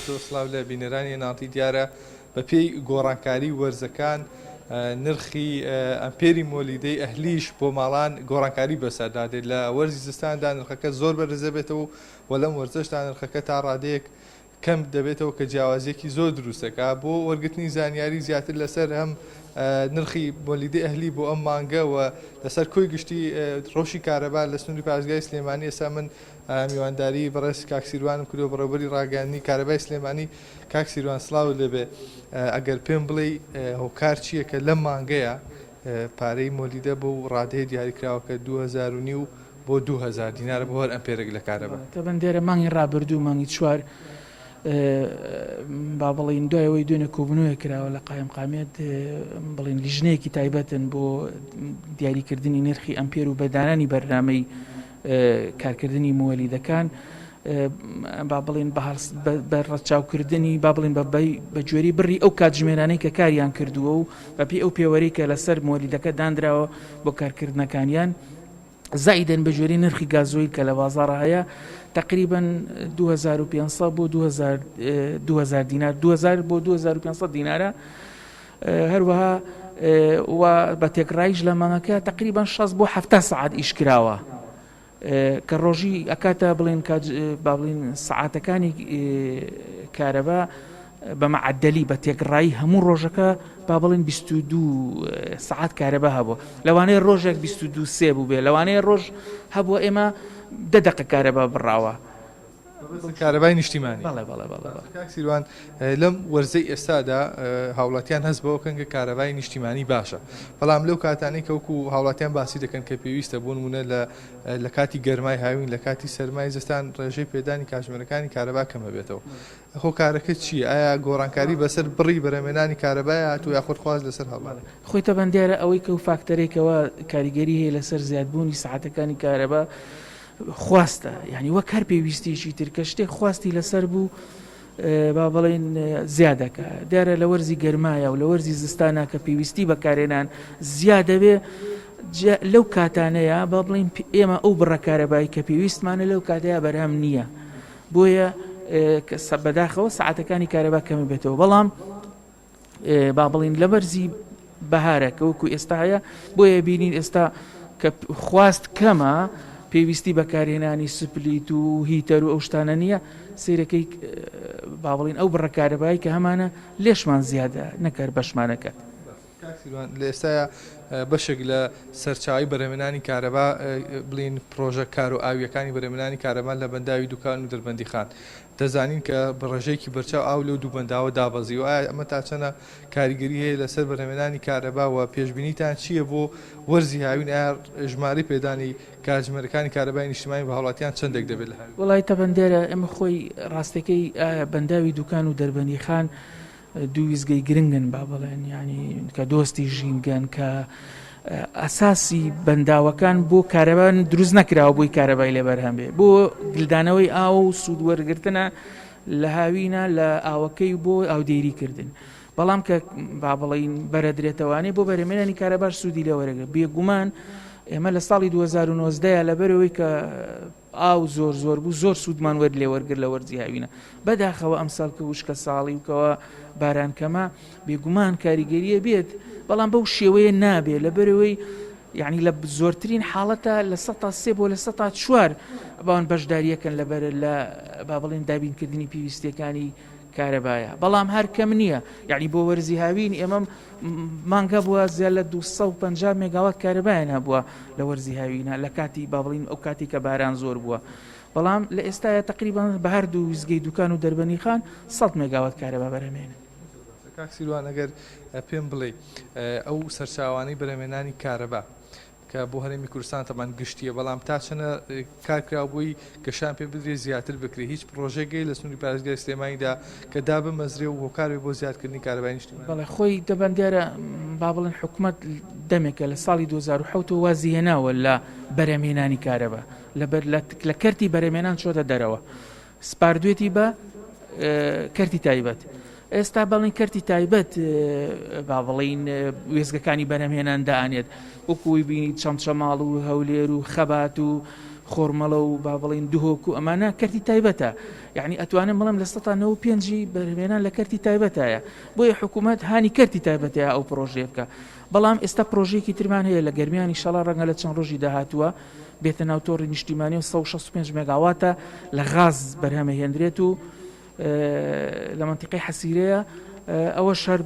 بێتەوە سڵاو لە بینەرانی ناڵی دیارە بە پێی گۆڕانکاری وەرزەکان نرخی ئەمپێری مۆلیدەی ئەهلیش بۆ ماڵان گۆڕانکاری بەسەردادێت لە وەرزی زستاندا نرخەکە زۆر بەرزە بێتەوە و لەم وەرزەشدا نرخەکە تا ڕادەیەک کەم دەبێتەوە کە جیاوازیەکی زۆر دروستەکە بۆ وەرگرتنی زانیاری زیاتر لەسەر هەم نرخی مۆلیدەی ئەهلی بۆ ئەم مانگە و لەسەر کۆی گشتی ڕۆژی کارەبا لە سنووری پارێزگای سلێمانی ئێستا من میوانداری بەڕێز کاکسیروانم کردو بەڕێوەبەری ڕاگەاندنی کارەبای سلێمانی کاکسیروان سڵاو لەبێ ئەگەر پێم بڵێ هۆکار چییە کە لەم مانگەیە پارەی مۆلیدە بۆ ڕادەیە دیاریکراوە کە 2009 بۆ 2000 دینارە بۆ هەر ئەمپێرێک لە کارەبا تەبەندێرە مانگی ڕابردوو مانگی چوار با بڵین دوایەوەی دوێنێ کۆبنەوەی کراوە لە قایمقامێت بڵین لیژنەیەکی تایبەتن بۆ دیاریکردنی نرخی ئەمپێر و بەدانانی بەرنامەی کارکردنی مۆلیدەکان با بڵین بە ڕەچاوکردنی با بڵین بە گوێری بڕی ئەو کاتژمێرانەی کە کاریان کردووە و بەپی ئەو پێوەرەی کە لەسەر مۆلیدەکە دانراوە بۆ کارکردنەکانیان زائیدەن بە جۆری نرخی گازۆیل کە لە بازاڕە هەیە تقریبا 2500 بۆ 2000 دینار 2000 بۆ 2500 دینارە هەروەها و بە تێکڕایش لە مانگەکە تقریبا 6 بۆ 7 سعات ئیش کراوە کە ڕۆژی ئەکاتە بڵین سعاتەکانی کارەبا بە معدەلی بە تێکڕایی هەموو ڕۆژەکە با بڵین 22 سعات کارەبا هەبووە لەوانەیە ڕۆژێک 22 سێ بوو بێ لەوانەیە ڕۆژ هەبووە ئێمە 10 دقیقە کارەبا بڕاوە کارەبای نیشتیمانی کاکسیروان لەم وەرزەی ئێستادا هاوڵاتیان هەست بەوەکەن کە کارەبای نیشتیمانی باشە بەڵام لەو کاتانەی کەوکو هاوڵاتیان باسی دەکەن کە پێویستە بۆ نمونە لە کاتی گەرمای هاوین لە کاتی سەرمای زستان ڕێژەی پێدانی کاتژمێرەکانی کارەبا کەمە بێتەوە هۆکارەکە چییە؟ ئایا گۆڕانکاری بەسەر بڕی بەرهەمێنانی کارەبای هاتوو یاخود خواز لەسەر هەڵمان خۆی تەبەندیارە ئەوەی کە و فاکتەرێکەوە کاریگەری هەیە لەسەر زیادبوونی سعاتەکانی کارەبا خواستە یعنی وەک هەر پێویستیشی ترکە شتێک خواستی لەسەر بوو با بڵێن زیادەکە دیارە لە وەرزی گەرمایە و لە وەرزی زستانە کە پێویستی بەکارێنان زیادەبێ لەو کاتانەیە با بڵین ئێمە ئەو بڕەکارەبایی کە پێویستمانە لەو کاتەیە بەرهەم نییە بۆیە بەداخەوە سعاتەکانی کارەبا کەمە بێتەوە بەڵام با بڵین لە بەرزی بەهارە کە وەکو ئێستا هەیە بۆیە بینین ئێستا کە خواست کەمە پێویستی بەکارهێنانی سپلیت و هیتەر و ئەو شتانە نییە سیرەکەی با بڵین ئەو بڕەکارەبایی کە هەمانە لێشمان زیادە نەکەر بەشمانەکەت لە ئێستاە بەشێک لە سەرچاوی بەرهەمێنانی کارەبا بڵین پرۆژە کار و ئاویەکانی بەرهەمێنانی کارەبا لە بەنداوی دوکان و دەربەندی خان دەزانین کە بڕێژەیەکی بەرچاو ئاو لەو دوو بەنداوە دابەزی و ئایا ئەمە تا چەنە کاریگەری هەیە لەسەر بەرهەمێنانی کارەبا و پێشبینیتان چییە بۆ وەرزی هاوین ئایا ژماری پێدانی کاتژمێرەکانی کارەبای نیشتیمانی بە هاوڵاتیان چەندێک دەبێت لە هاوین وڵای تەبەندێرە ئەمە خۆی ڕاستەکەی بەنداوی دوکان و دەربەندی خان دوو ویزگەی گرنگن با بڵێن ینی کە دۆستی ژینگەن کە ئەساسی بەنداوەکان بۆ کارەبان دروست نەکراوە بۆی کارەبای لێ بەرهەم بێ بۆ گلدانەوەی ئاو و سوودوەرگرتنە لە هاوینە لە ئاوەکەی بۆ ئاودێریکردن بەڵام کە با بڵین بەرەدرێتەوانێ بۆ بەرهەمێنانی کارەباش سوودی لێ وەرەگرت بێگومان ئێمە لە ساڵی 2009 لەبەرەوەی کە ئاو زۆر بوو زۆر سوودمان وەر لێ وەرگر لە وەرزی هاوینە بەداخەوە ئەمساڵ کە وشکە ساڵی وکەوە بارانکەمە بێگومان کاریگەریە بێت بەڵام بەو شێوەیە نابێت لەبەرەوەی یعنی لە زۆرترین حاڵەتە لە 100 بۆ لە 104 باوان بەشداریەکەن لەبەر لە با بڵێن دابینکردنی پێویستیەکانی کارەبایە بەڵام هەر کەم نییە یعنی بۆ وەرزی هاوین ئێمە مانگە بووە زیاد لە 250 مێگاوات کارەبایان هەبووە لە وەرزی هاوینە لە کاتی با بڵین ئەو کاتی کە باران زۆر بووە بەڵام لە ئێستاە تقریبان بە هەردوو ویزگەی دوکان و دەربەنی خان 100 مێگاوات کارەبا بەرهەمێنن کاکسیروان ئەگەر پێم بڵێ ئەو سەرچاوانەی بەرهەمێنانی کارەبا کە بۆ هەرێمی کوردستان تەمان گشتیە بەڵام تا چەنە کارکراوبووی گەشان پێ بدرێت زیاتر بکرێت هیچ پرۆژێکی لە سنووری پارێزگای سلێمانیدا کە دابمەزرێ و هۆکارێ بۆ زیادکردنی کارەبای نیشتیمانی بەڵێ خۆی دەبەندیارە با بڵێن حکوومەت دەمێکە لە ساڵی 2007 وازی هێناوە لە بەرهەمێنانی کارەبا لە کەرتی بەرهەمێنان چۆتە دەرەوە سپاردوێتی بە کەرتی تایبەت ئێستا بەڵین کەرتی تایبەت با بڵین وێزگەکانی بەرهەمهێنان دانێت وەکوی بینی چەمچەماڵ و هەولێر و خەبات و خۆرمەڵە و با بڵین دهۆک و ئەمانە کەرتی تایبەتە یعنی ئەتوانم بڵم لە 5 بەرهێنان لە کەرتی تایبەتایە بۆیە حکوومەت هانی کەرتی تایبەتەیە ئەو پرۆژێ بکە بەڵام ئێستا پرۆژێکی ترمان هەیە لە گەرمیانی شەڵا ڕەنگە لە چەند ڕۆژی داهاتووە بێتە ناو تۆڕی نیشتیمانی و 165 مێگاواتە لە غاز بەرهەمەهێنرێت و لە منتیقەی حەسیرەیە ئەوە شەر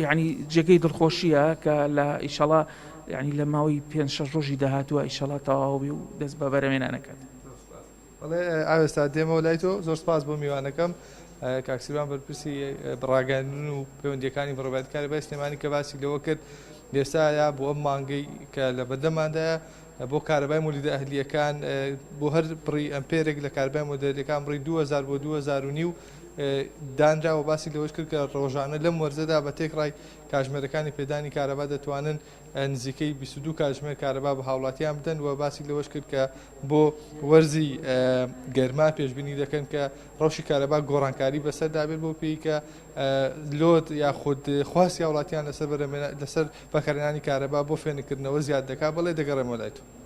ینی جێگەی دڵخۆشیە کە لە ئیشەڵا ینی لە ماوەی 5-6 ڕۆژی داهاتووە ئیشەڵا تەواوی و دەست بە بەرهەمێنانەکەات. بەڵێ ئاوێستا دێمەوە لای تۆ زۆر سپاس بۆ میوانەکەم کاکسیروان بەرپرسی بڕاگەاندن و پەیوەندیەکانی بڕێبەتکاری بای سلێمانی کە باسی لەوە کرد ئێستاە بۆ ئەم مانگەی کە لە بەردەماندایە بۆ کارەبای مولیدە ئەهلیەکان بۆ هەر پڕی ئەمپێرێک لە کاربای مۆدەلەکان بڕی 2000 بۆ 2009 دانراوە باسی لەوەش کرد کە ڕۆژانە لەم وەرزەدا بە تێکڕای کاژمێرەکانی پێدانی کارەبا دەتوانن نزیکەی 22 کاژمێر کارەبا بە هاوڵاتیان بدەن و باسی لەوەش کرد کە بۆ وەرزی گەرما پێشبینی دەکەن کە ڕەوشی کارەبا گۆڕانکاری بەسەردا بێت بۆ پێی کە لۆت یاخود خواستی هاوڵاتیان لەسەر بەکارهێنانی کارەبا بۆ فێنکردنەوە زیاد دەکات بەڵێ دەگەڕێمە لای تۆ.